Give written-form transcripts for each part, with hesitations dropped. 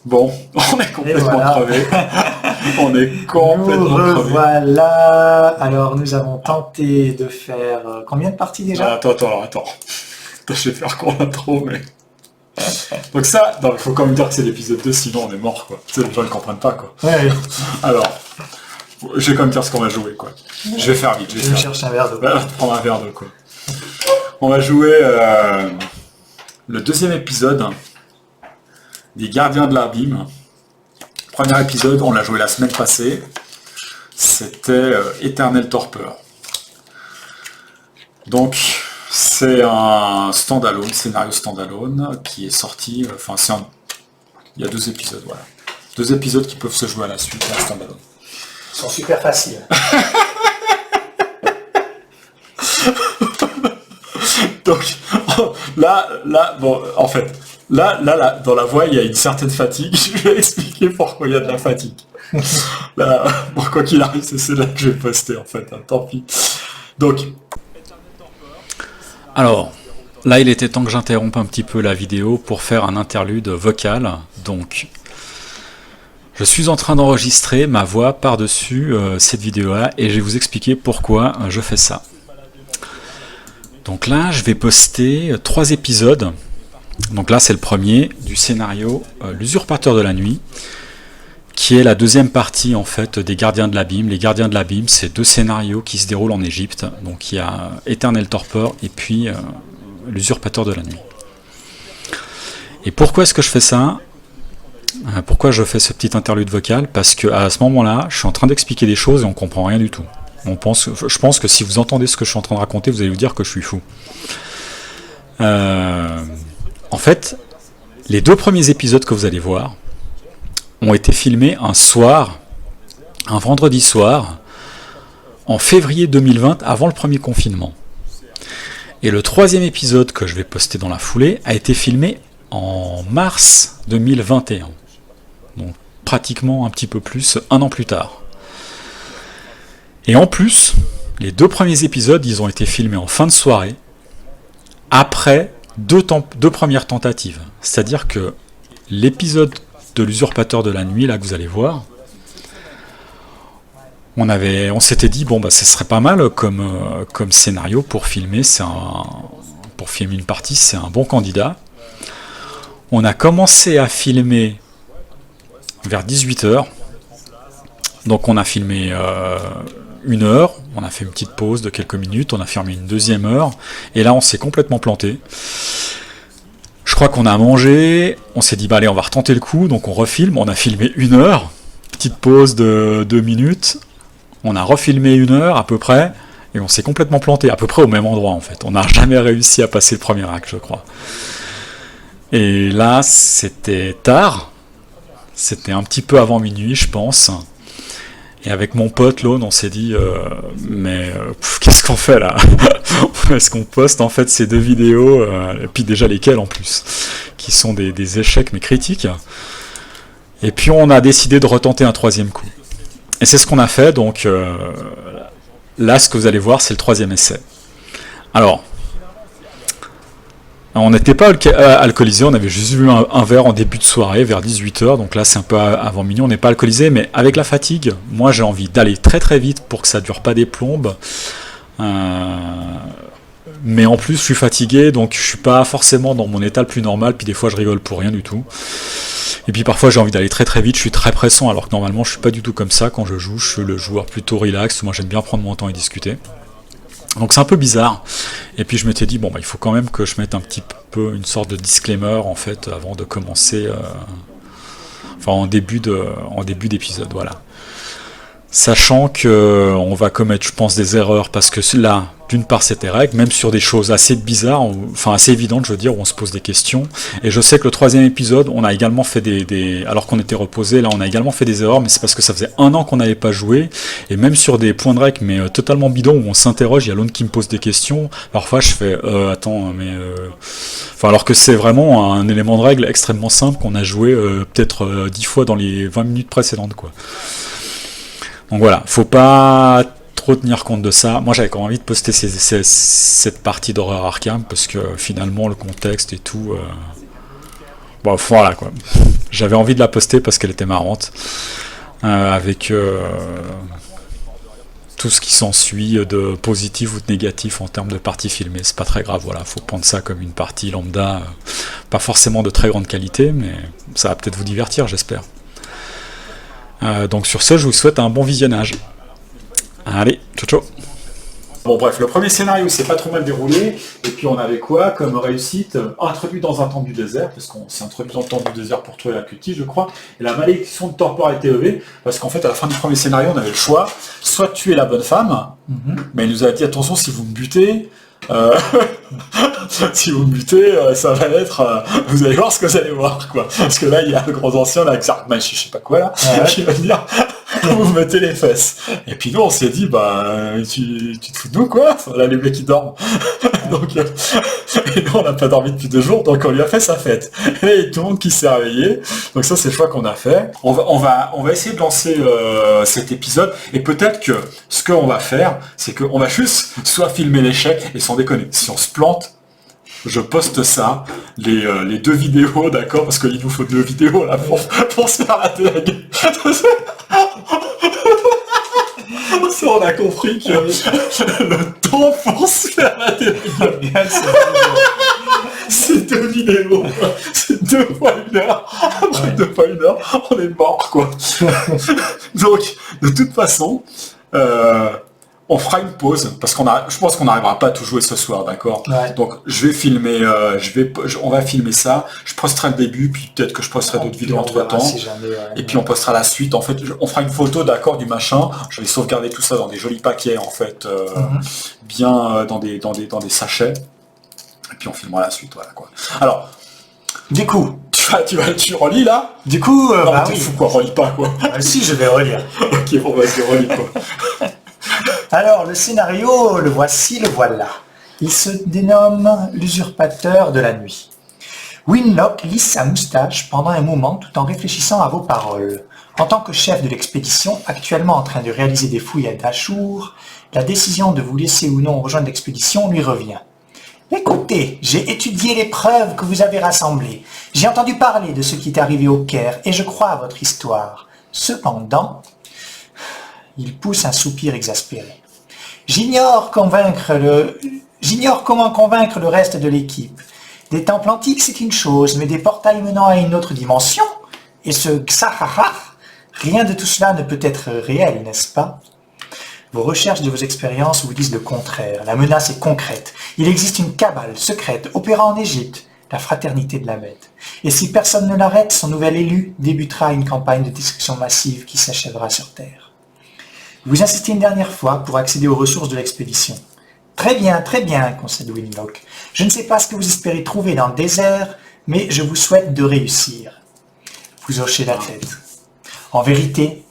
Bon, on est complètement voilà. crevé. On est complètement Nous crevé. voilà. Alors, nous avons tenté de faire combien de parties déjà? Attends. Je vais faire court l'intro, mais... Donc ça, il faut quand même dire que c'est l'épisode 2, sinon on est mort, quoi. Tu sais, les gens ne comprennent pas, quoi. Ouais. Alors, je vais quand même dire ce qu'on va jouer, quoi. Je vais faire vite, Je me cherche un verre d'eau. Voilà, prendre un verre d'eau, quoi. On va jouer le deuxième épisode des Gardiens de l'Abîme. Premier épisode, on l'a joué la semaine passée. C'était Eternal Torpor. Donc, c'est un standalone, scénario standalone, qui est sorti, il y a 2 épisodes, voilà. 2 épisodes qui peuvent se jouer à la suite, en standalone. Ils sont super faciles. Donc, là, dans la voix, il y a une certaine fatigue. Je vais expliquer pourquoi il y a de la fatigue. Là, bon, quoi qu'il arrive, c'est là que je vais poster, en fait, hein, tant pis. Donc, Alors, là il était temps que j'interrompe un petit peu la vidéo pour faire un interlude vocal. Donc, je suis en train d'enregistrer ma voix par-dessus cette vidéo-là et je vais vous expliquer pourquoi je fais ça. Donc là, je vais poster 3 épisodes. Donc là, c'est le premier du scénario L'Usurpateur de la Nuit, qui est la deuxième partie en fait des Gardiens de l'Abîme. Les Gardiens de l'Abîme, c'est 2 scénarios qui se déroulent en Égypte. Donc il y a Eternal Torpor et puis L'Usurpateur de la Nuit. Et pourquoi est-ce que je fais ça? Pourquoi je fais ce petit interlude vocal? Parce qu'à ce moment-là, je suis en train d'expliquer des choses et on comprend rien du tout. Je pense que si vous entendez ce que je suis en train de raconter, vous allez vous dire que je suis fou. En fait, les 2 premiers épisodes que vous allez voir ont été filmés un soir, un vendredi soir, en février 2020, avant le premier confinement. Et le 3e épisode que je vais poster dans la foulée a été filmé en mars 2021. Donc pratiquement un petit peu plus, 1 an plus tard. Et en plus, les 2 premiers épisodes, ils ont été filmés en fin de soirée, après 2 premières tentatives. C'est-à-dire que l'épisode de l'Usurpateur de la Nuit, là que vous allez voir, on s'était dit, bon, bah, ce serait pas mal comme scénario pour filmer, pour filmer une partie, c'est un bon candidat. On a commencé à filmer vers 18h, donc on a filmé 1 heure, on a fait une petite pause de quelques minutes, on a filmé une 2e heure, et là on s'est complètement planté. Je crois qu'on a mangé, on s'est dit bah allez on va retenter le coup, donc on refilme, on a filmé 1 heure, petite pause de 2 minutes, on a refilmé 1 heure à peu près, et on s'est complètement planté, à peu près au même endroit en fait. On n'a jamais réussi à passer le premier acte, je crois. Et là c'était tard, c'était un petit peu avant minuit je pense. Et avec mon pote Lone, on s'est dit qu'est-ce qu'on fait là? Est-ce qu'on poste en fait ces 2 vidéos, et puis déjà lesquelles en plus, qui sont des échecs mais critiques. Et puis on a décidé de retenter un 3e coup. Et c'est ce qu'on a fait, donc là ce que vous allez voir c'est le 3e essai. Alors, on n'était pas alcoolisé, on avait juste bu un verre en début de soirée, vers 18h, donc là c'est un peu avant minuit, on n'est pas alcoolisé, mais avec la fatigue, moi j'ai envie d'aller très très vite pour que ça dure pas des plombes, mais en plus je suis fatigué, donc je suis pas forcément dans mon état le plus normal, puis des fois je rigole pour rien du tout, et puis parfois j'ai envie d'aller très très vite, je suis très pressant, alors que normalement je suis pas du tout comme ça quand je joue, je suis le joueur plutôt relax, moi j'aime bien prendre mon temps et discuter. Donc c'est un peu bizarre, et puis je m'étais dit, bon bah il faut quand même que je mette un petit peu une sorte de disclaimer en fait, avant de commencer, en début d'épisode, voilà. Sachant que on va commettre, je pense, des erreurs, parce que là, d'une part c'était règle, même sur des choses assez bizarres, assez évidentes, je veux dire, où on se pose des questions, et je sais que le 3e épisode, on a également fait alors qu'on était reposé, là on a également fait des erreurs, mais c'est parce que ça faisait 1 an qu'on n'avait pas joué, et même sur des points de règle, mais totalement bidons, où on s'interroge, il y a l'autre qui me pose des questions, parfois je fais, alors que c'est vraiment un élément de règle extrêmement simple, qu'on a joué peut-être 10 fois dans les 20 minutes précédentes, quoi. Donc voilà, faut pas trop tenir compte de ça. Moi j'avais quand même envie de poster cette partie d'horreur Arkham, parce que finalement le contexte et tout, voilà quoi. J'avais envie de la poster parce qu'elle était marrante. Avec tout ce qui s'ensuit de positif ou de négatif en termes de parties filmées. C'est pas très grave, voilà, faut prendre ça comme une partie lambda, pas forcément de très grande qualité, mais ça va peut-être vous divertir, j'espère. Donc sur ce, je vous souhaite un bon visionnage. Allez, ciao ciao. Bon bref, le premier scénario s'est pas trop mal déroulé, et puis on avait quoi comme réussite? Introduit dans un temple du désert, parce qu'on s'est introduit dans le temple du désert pour trouver la cutie, je crois, et la malédiction de Torpor a été levée, parce qu'en fait à la fin du premier scénario on avait le choix, soit de tuer la bonne femme, mais il nous a dit attention si vous me butez, si vous me butez, ça va être, vous allez voir ce que vous allez voir, quoi. Parce que là il y a le gros ancien, là, je sais pas quoi là, qui va dire vous me mettez les fesses. Et puis nous on s'est dit tu te fous de nous quoi, là les mecs qui dorment. Donc et nous on n'a pas dormi depuis 2 jours, donc on lui a fait sa fête. Et tout le monde qui s'est réveillé. Donc ça c'est le choix qu'on a fait. On va essayer de lancer cet épisode, et peut-être que ce qu'on va faire, c'est qu'on va juste soit filmer l'échec, et sans déconner, si on se plante, je poste ça, les 2 vidéos, d'accord, parce qu'il nous faut 2 vidéos là pour se faire rater la gueule. Ça, on a compris que le temps pour se faire rater la gueule, c'est 2 vidéos, c'est 2 fois 1 heure. Après 2 fois 1 heure, on est mort, quoi. Donc, de toute façon, on fera une pause, parce je pense qu'on n'arrivera pas à tout jouer ce soir, d'accord? Ouais. Donc je vais filmer, on va filmer ça, je posterai le début, puis peut-être que je posterai d'autres vidéos entre temps, et puis on postera la suite. En fait, on fera une photo, d'accord, du machin, je vais sauvegarder tout ça dans des jolis paquets, en fait, bien dans des sachets, et puis on filmera la suite, voilà, quoi. Alors, Du coup, tu relis là? du coup, Non, mais t'es oui. fou, quoi, relis pas, quoi. Si, je vais relire. Ok, bon, vas-y, relis, quoi. Alors, le scénario, le voici, le voilà. Il se dénomme l'usurpateur de la nuit. Winlock lisse sa moustache pendant un moment tout en réfléchissant à vos paroles. En tant que chef de l'expédition, actuellement en train de réaliser des fouilles à Dachour, la décision de vous laisser ou non rejoindre l'expédition lui revient. Écoutez, j'ai étudié les preuves que vous avez rassemblées. J'ai entendu parler de ce qui est arrivé au Caire et je crois à votre histoire. Cependant, il pousse un soupir exaspéré. J'ignore comment convaincre le reste de l'équipe. Des temples antiques, c'est une chose, mais des portails menant à une autre dimension, et ce Xahahar, rien de tout cela ne peut être réel, n'est-ce pas? Vos recherches de vos expériences vous disent le contraire. La menace est concrète. Il existe une cabale secrète opérant en Égypte, la fraternité de la bête. Et si personne ne l'arrête, son nouvel élu débutera une campagne de destruction massive qui s'achèvera sur Terre. Vous insistez une dernière fois pour accéder aux ressources de l'expédition. Très bien, concède Winlock. Je ne sais pas ce que vous espérez trouver dans le désert, mais je vous souhaite de réussir. Vous hochez la tête. En vérité,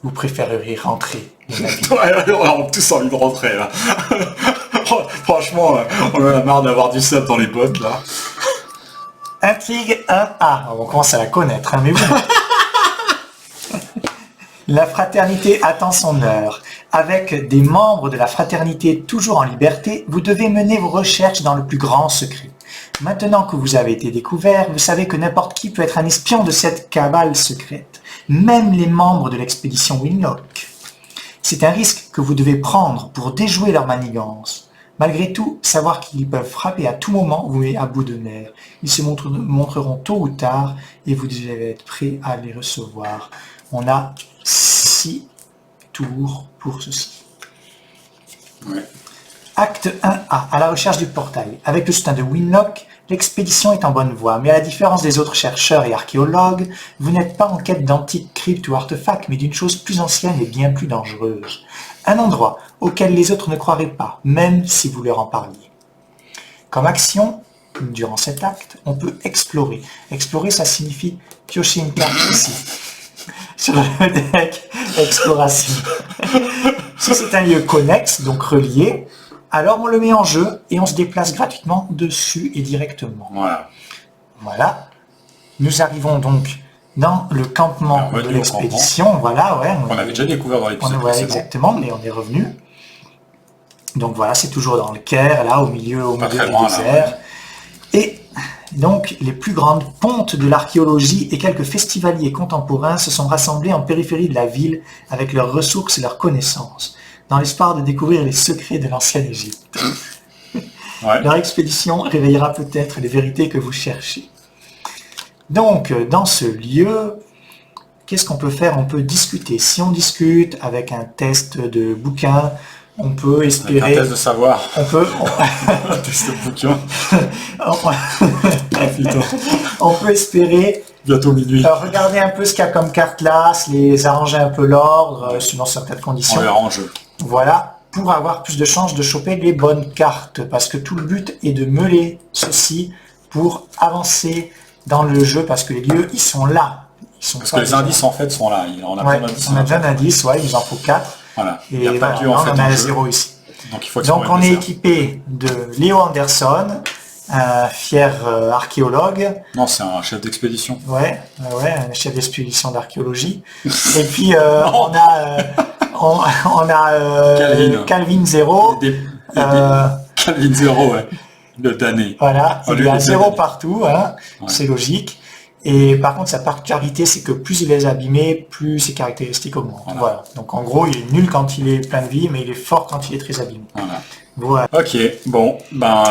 vous préféreriez rentrer. Ouais, on a tous envie de rentrer, là. Franchement, on en a marre d'avoir du sable dans les bottes, là. Intrigue 1A. On commence à la connaître, hein, mais oui. La fraternité attend son heure. Avec des membres de la fraternité toujours en liberté, vous devez mener vos recherches dans le plus grand secret. Maintenant que vous avez été découvert, vous savez que n'importe qui peut être un espion de cette cabale secrète, même les membres de l'expédition Winlock. C'est un risque que vous devez prendre pour déjouer leur manigance. Malgré tout, savoir qu'ils peuvent frapper à tout moment vous met à bout de nerfs. Ils se montreront tôt ou tard et vous devez être prêt à les recevoir. On a 6 tours pour ceci. Ouais. Acte 1A, à la recherche du portail. Avec le soutien de Winlock, l'expédition est en bonne voie, mais à la différence des autres chercheurs et archéologues, vous n'êtes pas en quête d'antiques cryptes ou artefacts, mais d'une chose plus ancienne et bien plus dangereuse. Un endroit auquel les autres ne croiraient pas, même si vous leur en parliez. Comme action, durant cet acte, on peut explorer. Explorer, ça signifie piocher une carte ici. Sur le deck, exploration. Si c'est un lieu connexe, donc relié, alors on le met en jeu et on se déplace gratuitement dessus et directement. Voilà. Voilà. Nous arrivons donc dans le campement de l'expédition. Voilà, ouais. On avait déjà découvert dans l'épisode précédent. Exactement, mais on est revenu. Donc voilà, c'est toujours dans le Caire, là, au milieu du désert. Et Donc, les plus grandes pontes de l'archéologie et quelques festivaliers contemporains se sont rassemblés en périphérie de la ville avec leurs ressources et leurs connaissances, dans l'espoir de découvrir les secrets de l'ancienne Égypte. Ouais. Leur expédition réveillera peut-être les vérités que vous cherchez. Donc, dans ce lieu, qu'est-ce qu'on peut faire? On peut discuter. Si on discute avec un test de bouquin, on peut Avec un espérer... test de savoir. On peut... Un test de bouquin. Ah, putain. on peut espérer Bientôt minuit. regarder un peu ce qu'il y a comme carte là, se les arranger un peu l'ordre, selon certaines conditions. On verra en jeu. Voilà, pour avoir plus de chances de choper les bonnes cartes. Parce que tout le but est de meuler ceci pour avancer dans le jeu, parce que les lieux, ils sont là. Ils sont Parce pas que les déjà- indices en fait sont là. On a Ouais, plein d'indices. on a déjà un indice, ouais, il nous en faut 4. Voilà. Et Il n'y a pas voilà, de lieu en là, fait on en a en jeu. 0 ici. Donc il faut Donc explorer on le est désert. équipé de Léo Anderson, un fier archéologue, Non, c'est un chef d'expédition. ouais, un chef d'expédition d'archéologie. Et puis on a Calvin Zero, Calvin Zero, ouais. Le damné. voilà, Oh, il lui, a il est 0 damné. partout, hein, Ouais. c'est logique. Et par contre, sa particularité, c'est que plus il est abîmé, plus ses caractéristiques augmentent. Voilà. Donc en gros, il est nul quand il est plein de vie, mais il est fort quand il est très abîmé. Voilà. Voilà. Ok, bon, ben...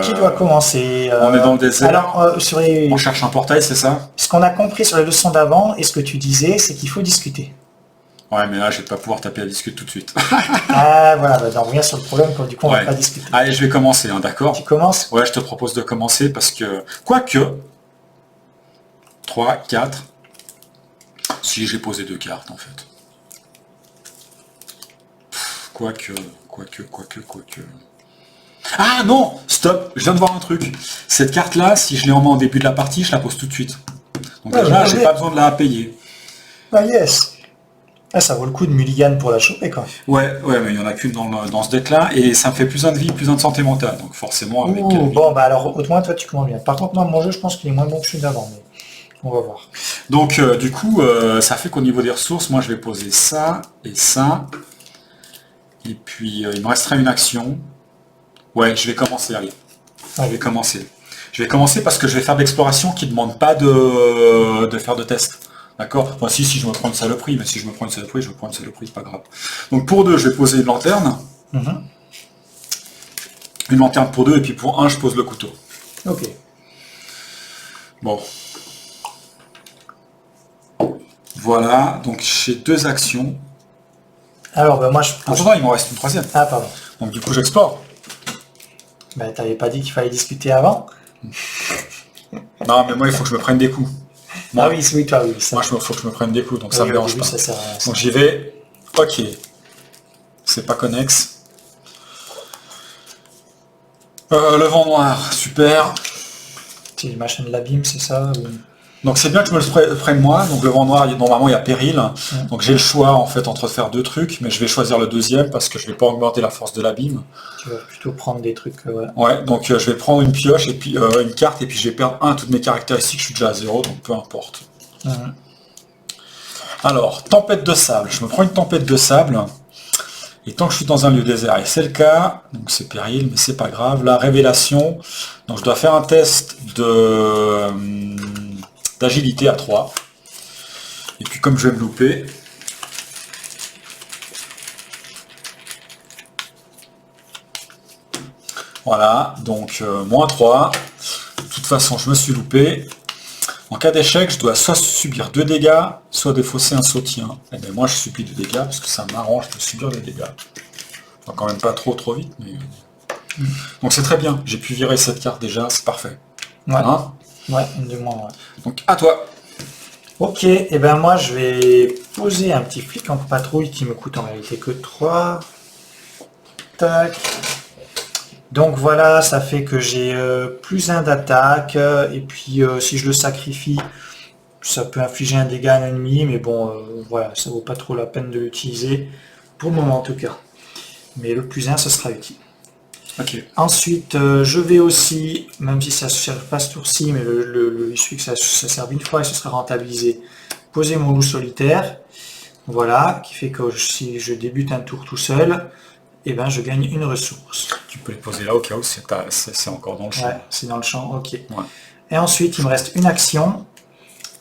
Qui doit commencer on est dans le désert. Alors, sur les... On cherche un portail, c'est ça? ce qu'on a compris sur les leçons d'avant, et ce que tu disais, c'est qu'il faut discuter. Ouais, mais là, je vais pas pouvoir taper à discuter tout de suite. Ah, voilà, bah, on revient sur le problème, quand du coup, on Ouais. va pas discuter. Allez, je vais commencer, hein, d'accord? Tu commences? Ouais, je te propose de commencer parce que... Quoique... 3, 4... Si, j'ai posé 2 cartes, en fait. Quoique... Ah non! Stop! Je viens de voir un truc. Cette carte-là, si je l'ai en main au début de la partie, je la pose tout de suite. Donc Ouais, déjà, ouais, j'ai ouais. pas besoin de la payer. Ah, yes. Ah, ça vaut le coup de mulligan pour la choper, quand même. Ouais, mais il y en a qu'une dans ce deck-là, et ça me fait plus un de vie, plus un de santé mentale. Donc forcément, avec... Ouh, bon, bah alors, au moins, toi, tu commences bien. Par contre, moi, mon jeu, je pense qu'il est moins bon que celui d'avant, mais on va voir. Donc du coup, ça fait qu'au niveau des ressources, moi je vais poser ça et ça. Et puis il me restera une action. Ouais, je vais commencer, allez. Je vais commencer. Je vais commencer parce que je vais faire de l'exploration qui ne demande pas de faire de test. D'accord? Enfin si je me prends une saloperie, mais si je me prends une saloperie, je me prends une saloperie, c'est pas grave. Donc pour 2, je vais poser une lanterne. Mhm. Une lanterne pour 2, et puis pour 1, je pose le couteau. Ok. Bon. Voilà, donc j'ai 2 actions. Alors, bah, moi, je... Attends, il m'en reste une 3e. Ah, pardon. Donc du coup, j'explore. Bah, t'avais pas dit qu'il fallait discuter avant? Non, mais moi, il faut que je me prenne des coups. Moi, Ah oui, oui, toi, oui. Ça. moi, il faut que je me prenne des coups, donc ça Oui, me au dérange début, pas. ça sert à rien. Donc j'y vais. Ok. C'est pas connexe. Le vent noir, super. C'est le machin de l'abîme, c'est ça ou... Donc c'est bien que je me le prenne moi. Donc le vent noir, normalement, il y a péril. Donc j'ai le choix, en fait, entre faire 2 trucs, mais je vais choisir le 2e parce que je vais pas augmenter la force de l'abîme. Tu vas plutôt prendre des trucs... ouais. Ouais, donc je vais prendre une pioche et puis une carte, et puis je vais perdre toutes mes caractéristiques, je suis déjà à 0, donc peu importe. Mhm. Alors, tempête de sable. Je me prends une tempête de sable. Et tant que je suis dans un lieu désert, et c'est le cas, donc c'est péril, mais c'est pas grave. La révélation, donc je dois faire un test d'agilité à 3. Et puis comme je vais me louper, voilà, donc moins 3. De toute façon, je me suis loupé. En cas d'échec, je dois soit subir 2 dégâts, soit défausser un sautien. Et bien moi je subis 2 dégâts parce que ça m'arrange de subir des dégâts. Enfin, quand même pas trop vite, mais... Donc c'est très bien, j'ai pu virer cette carte déjà, c'est parfait. Ouais, Hein ouais, une de moins, ouais. Donc à toi. Ok, et ben moi je vais poser un petit flic en patrouille qui me coûte en réalité que 3. Tac. Donc voilà, ça fait que j'ai plus 1 d'attaque, et puis si je le sacrifie, ça peut infliger un dégât à un ennemi, mais bon, voilà, ça vaut pas trop la peine de l'utiliser, pour le moment en tout cas. Mais le plus 1, ce sera utile. Ok. Ensuite, je vais aussi, même si ça ne sert pas ce tour-ci, mais il suffit que ça serve une fois et ce sera rentabilisé, poser mon loup solitaire, voilà, qui fait que si je débute un tour tout seul, et ben je gagne une ressource. Tu peux les poser là au cas où c'est encore dans le champ. Ouais, c'est dans le champ, ok. Ouais. Et ensuite, il me reste une action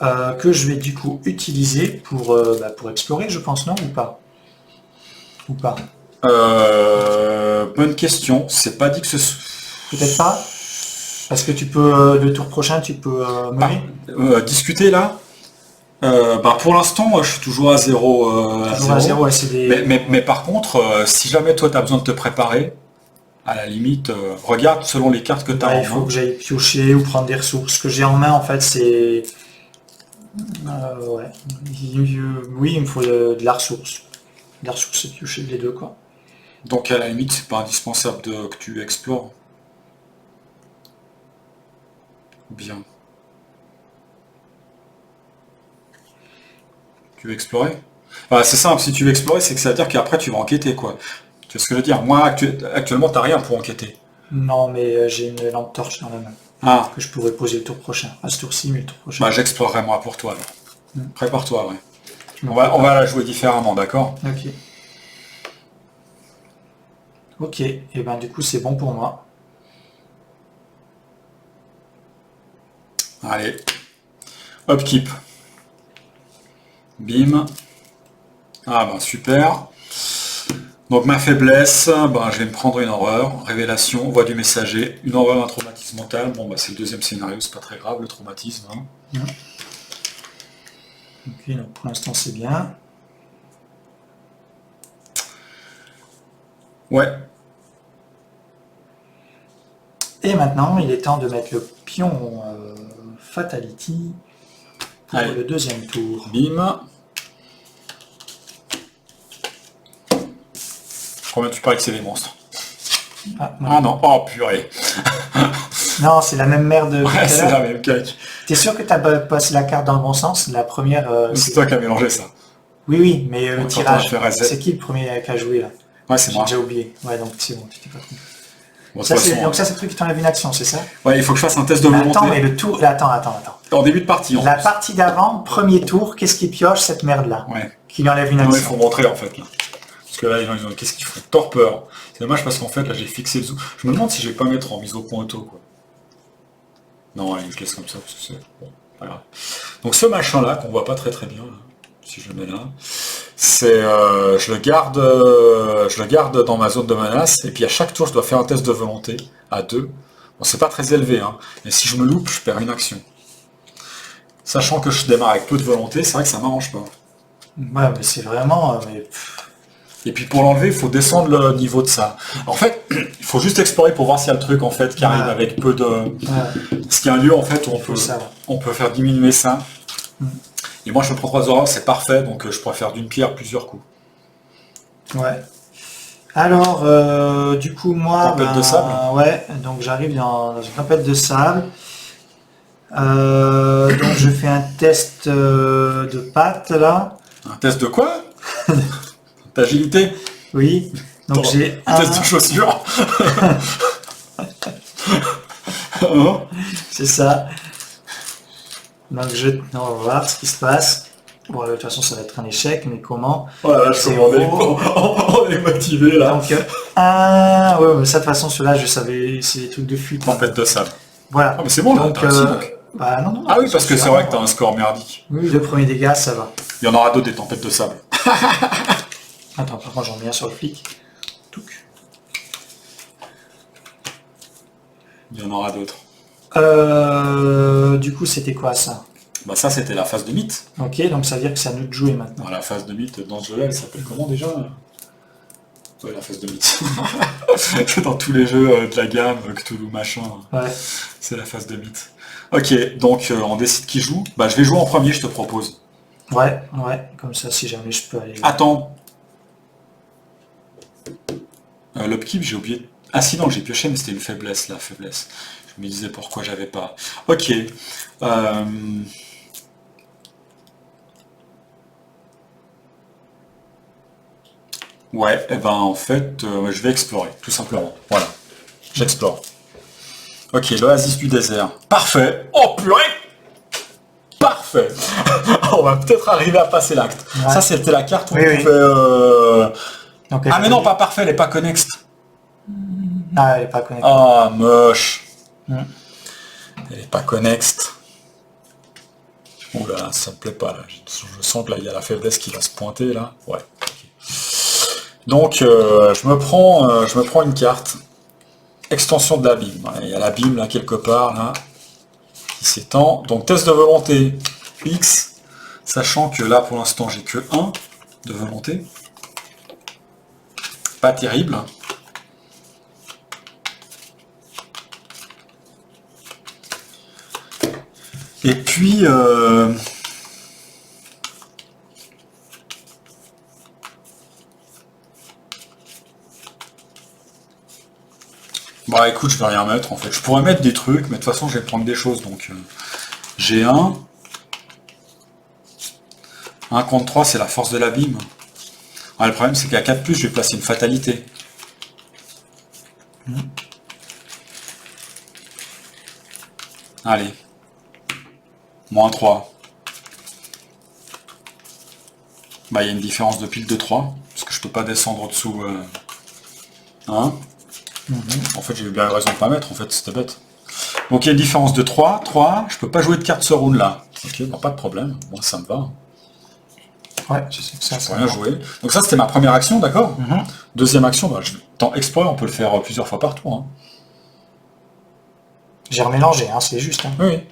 que je vais du coup utiliser pour explorer, je pense, non? Ou pas? Ou pas? Bonne question. C'est pas dit que ce soit... Peut-être pas? Parce que tu peux, le tour prochain, tu peux mener. Discuter là pour l'instant, je suis toujours à 0. Toujours à 0, ouais, c'est des... Mais par contre, si jamais toi tu as besoin de te préparer, à la limite, regarde selon les cartes que tu as il faut que j'aille piocher ou prendre des ressources. Ce que j'ai en main, en fait, c'est... ouais. Oui, il me faut de la ressource. De la ressource et piocher les deux, quoi. Donc à la limite, c'est pas indispensable que tu explores. Bien. Tu veux explorer? C'est simple, si tu veux explorer, c'est que ça veut dire qu'après tu vas enquêter, quoi. Tu vois ce que je veux dire? Moi, actuellement, t'as rien pour enquêter. Non, mais j'ai une lampe torche dans la main. Que je pourrais poser le tour prochain. Pas ce tour-ci, mais le tour prochain. J'explorerai moi pour toi, alors. Prépare-toi, ouais. On va la jouer différemment, d'accord? Ok. Ok, et ben du coup, c'est bon pour moi. Allez. Upkeep. Bim. Super. Donc ma faiblesse, je vais me prendre une horreur. Révélation, voix du messager. Une horreur, un traumatisme mental. C'est le deuxième scénario, c'est pas très grave le traumatisme. Hein. Ok, donc pour l'instant c'est bien. Ouais. Et maintenant, il est temps de mettre le pion Fatality pour le deuxième tour. Bim. Combien tu paries que c'est les monstres? Non, oh purée. Non, c'est la même merde que ouais, c'est la même cake. T'es sûr que t'as passé la carte dans le bon sens? La première... c'est toi qui as mélangé ça. Oui, mais le tirage, c'est qui le premier qui a joué là? Ouais, c'est moi. J'ai déjà oublié. Ouais, donc c'est bon, tu t'es pas trompé. Bon, donc ça, c'est le truc qui t'enlève une action, c'est ça? Ouais, il faut que je fasse un test de volonté. Attends, mais le tour... Attends. En début de partie, La partie d'avant, premier tour, qu'est-ce qui pioche cette merde-là? Ouais. Qui lui enlève une action. Il faut montrer en fait. Là. Parce que là, ils ont qu'est-ce qu'ils font? Torpeur. C'est dommage parce qu'en fait, là, j'ai fixé le zoom. Je me demande si je vais pas mettre en mise au point auto, quoi. Non, allez, je laisse comme ça, parce que c'est... Bon, pas grave. Donc ce machin-là, qu'on voit pas très bien, là, si je le mets là, c'est... je le garde dans ma zone de menace, et puis à chaque tour, je dois faire un test de volonté, à 2. Bon, c'est pas très élevé, hein, mais si je me loupe, je perds une action. Sachant que je démarre avec peu de volonté, c'est vrai que ça m'arrange pas. Ouais, mais c'est vraiment... Et puis pour l'enlever, il faut descendre le niveau de ça. En fait, il faut juste explorer pour voir s'il y a le truc en fait qui arrive avec peu de... Parce qu'il y a un lieu en fait où on peut faire diminuer ça. Et moi je me prends 3 horreurs, c'est parfait, donc je pourrais faire d'une pierre plusieurs coups. Ouais. Alors, du coup, moi... Tempête de sable. Ouais, donc j'arrive dans une tempête de sable. Donc je fais un test de patte là. Un test de quoi? D'agilité? Oui. Donc j'ai un test de chaussures. C'est ça. Donc on va voir ce qui se passe. Bon, de toute façon, ça va être un échec, mais comment? Voilà, on est motivé là. Donc, ouais, mais ça, de toute façon, ceux-là, je savais, c'est des trucs de fuite. Tempête de sable. Voilà. Ah, mais c'est bon là, donc, non. Ah oui, parce que c'est vrai que t'as un score merdique. Oui, le premier dégât, ça va. Il y en aura d'autres des tempêtes de sable. Attends, par contre, j'en mets un sur le flic. Il y en aura d'autres. Du coup, c'était quoi ça? Ça, c'était la phase de mythe. Ok, donc ça veut dire que c'est à nous de jouer maintenant. La phase de mythe dans ce jeu-là, elle s'appelle comment déjà? Ouais, la phase de mythe. Dans tous les jeux de la gamme, Cthulhu machin. Ouais. C'est la phase de mythe. Ok, donc on décide qui joue. Je vais jouer en premier, je te propose. Ouais, comme ça, si jamais je peux aller... Attends. L'upkeep, j'ai oublié... Ah si, non, j'ai pioché, mais c'était une faiblesse, la faiblesse. Je me disais pourquoi j'avais pas. Ok. Ouais, en fait, je vais explorer, tout simplement. Voilà. J'explore. Ok, l'oasis du désert. Parfait. Oh purée! Parfait. On va peut-être arriver à passer l'acte. Ouais. Ça, c'était la carte où Oui, on pouvait Donc, Ah mais non, pas parfait, elle est pas connexe. Ah, elle est pas connectée. Ah, moche. Hmm. Elle est pas connexe. Ouh là, là, ça me plaît pas là. Je sens que là, il y a la faiblesse qui va se pointer là. Ouais. Ok. Donc, je me prends une carte. Extension de l'abîme. Ouais, il y a l'abîme là quelque part là qui s'étend. Donc test de volonté X, sachant que là pour l'instant j'ai que 1 de volonté. Pas terrible. Et puis bah écoute, je vais rien mettre en fait. Je pourrais mettre des trucs, mais de toute façon je vais prendre des choses. Donc j'ai un contre 3, c'est la force de l'abîme. Ah, le problème c'est qu'à 4+, je vais placer une fatalité. Allez. Moins 3. Bah il y a une différence de pile de 3, parce que je peux pas descendre au-dessous 1. En fait j'ai eu bien raison de pas mettre, en fait c'était bête. Donc il y a une différence de 3, je peux pas jouer de carte ce round là. Ok, bon, pas de problème, moi ça me va. Ouais, je sais que ça, Je peux rien jouer. Donc ça c'était ma première action, d'accord. Deuxième action, bah, dans Explorer on peut le faire plusieurs fois par tour. Hein. J'ai remélangé, hein, c'est juste. Hein. Oui.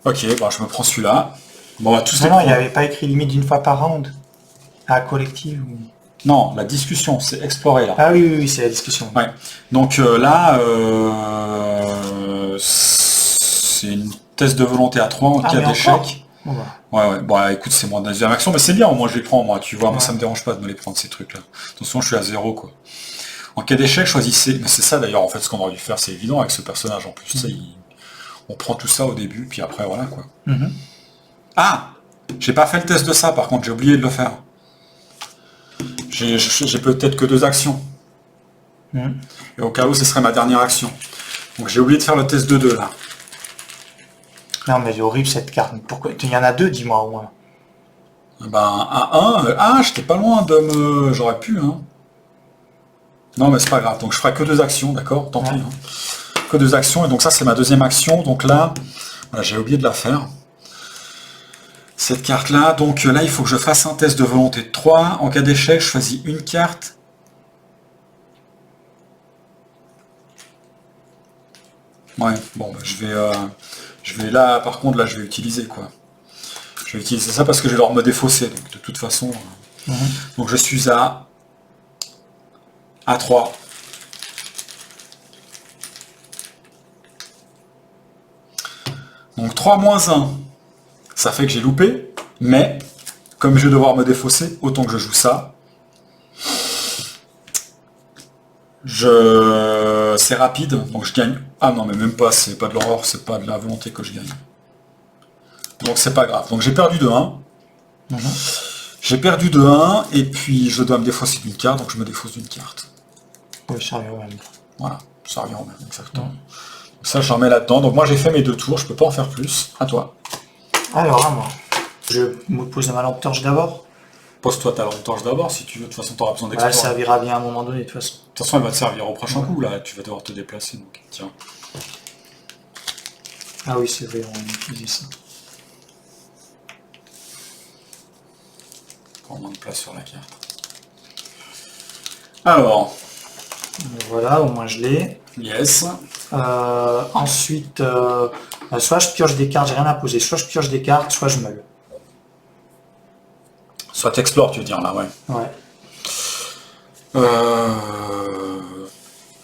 Ok, bah, je me prends celui-là. Bon, bah, tout Non, il n'y avait pas écrit limite d'une fois par round. À collective ou... Non, la discussion, c'est explorer là. Ah oui, c'est la discussion. Ouais. Donc là, c'est une test de volonté à 3 en cas d'échec. Bon, bah. Ouais. Bon, écoute, c'est mon deuxième action, mais c'est bien, moi je les prends, moi, tu vois, moi ça me dérange pas de me les prendre ces trucs-là. Attention, je suis à 0, quoi. En cas d'échec, choisissez. Mais c'est ça d'ailleurs, en fait, ce qu'on aurait dû faire, c'est évident avec ce personnage en plus. Tu sais, on prend tout ça au début, puis après, voilà, quoi. Ah, j'ai pas fait le test de ça, par contre, j'ai oublié de le faire. J'ai peut-être que 2 actions. Et au cas où, ce serait ma dernière action. Donc j'ai oublié de faire le test de 2 là. Non, mais elle est horrible cette carte. Pourquoi il y en a 2, dis-moi au moins. Ben, à 1, j'étais pas loin de me... J'aurais pu, hein. Non, mais c'est pas grave. Donc je ferai que 2 actions, d'accord. Tant pis. Hein. Que 2 actions. Et donc ça, c'est ma deuxième action. Donc là, voilà, j'ai oublié de la faire. Cette carte-là. Donc là, il faut que je fasse un test de volonté de 3. En cas d'échec, je choisis une carte. Ouais, bon, bah, je vais là, par contre, là, je vais utiliser, quoi. Je vais utiliser ça parce que je vais leur me défausser. Donc de toute façon... Donc je suis à 3. Donc 3 moins 1, ça fait que j'ai loupé, mais comme je vais devoir me défausser, autant que je joue ça. C'est rapide, donc je gagne. Ah non, mais même pas, c'est pas de l'horreur, c'est pas de la volonté que je gagne. Donc c'est pas grave. Donc j'ai perdu de 1. J'ai perdu de 1, et puis je dois me défausser d'une carte, donc je me défausse d'une carte. Oui, ça revient au même. Voilà, ça revient au même, exactement. Donc ça, j'en mets là-dedans. Donc moi, j'ai fait mes 2 tours, je peux pas en faire plus. À toi. Alors, à moi. Je me pose ma lampe torche d'abord. Pose-toi ta lampe torche d'abord, si tu veux. De toute façon, tu auras besoin Elle d'explorer. servira bien à un moment donné, de toute façon. De toute façon, elle va te servir au prochain coup, là. Tu vas devoir te déplacer, donc tiens. Ah oui, c'est vrai, on va utiliser ça. Prends moins de place sur la carte. Alors. Voilà, au moins je l'ai. Yes. Ensuite, soit je pioche des cartes, j'ai rien à poser. Soit je pioche des cartes, soit je meule. Soit t'explores, tu veux dire, là, ouais. Ouais.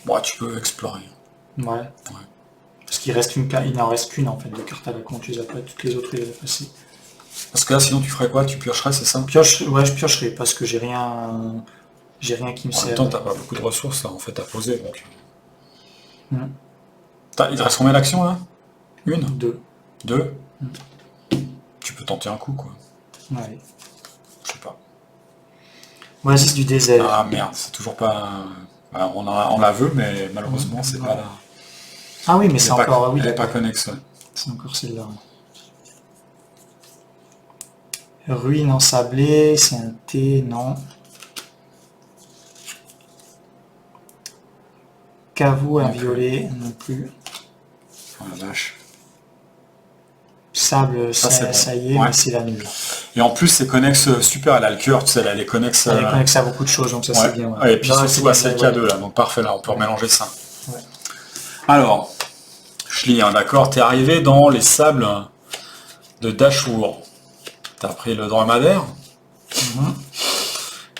Bon, tu peux explorer. Ouais. Parce qu'il reste une carte, il n'en reste qu'une en fait de cartes à la con, tu les as pas, toutes les autres il est passé. Parce que là, sinon, tu ferais quoi? Tu piocherais, c'est ça? Pioche, ouais, je piocherai parce que j'ai rien qui me En sert. même temps, t'as pas beaucoup de ressources, là, en fait, à poser, donc... Mm. Il te reste combien d'actions, là? Une? 2. 2? Tu peux tenter un coup, quoi. Ouais. Je sais pas. Oasis du désert. Ah merde, c'est toujours pas... Bah, on la veut, mais malheureusement, c'est pas là. Ah oui, mais c'est encore... Oui, elle est pas connexe, ouais. C'est encore celle-là. Ruine ensablée, c'est un T, non. Caveau, un Non plus. violet, non plus. Oh la vache. Sable, Ça, ça, c'est bon. ça y est, Ouais. mais c'est la nulle. Et en plus, c'est connexe super, elle a le cœur, tu sais, elle est connexe. Elle est connectée à beaucoup de choses, donc ça Ouais. c'est bien. Ouais, et puis Non, surtout, bien, c'est le ouais. K2 là, donc parfait, là, on peut mélanger ça. Ouais. Alors, je lis, hein, d'accord, t'es arrivé dans les sables de Dashur. T'as pris le dromadaire. Mhm.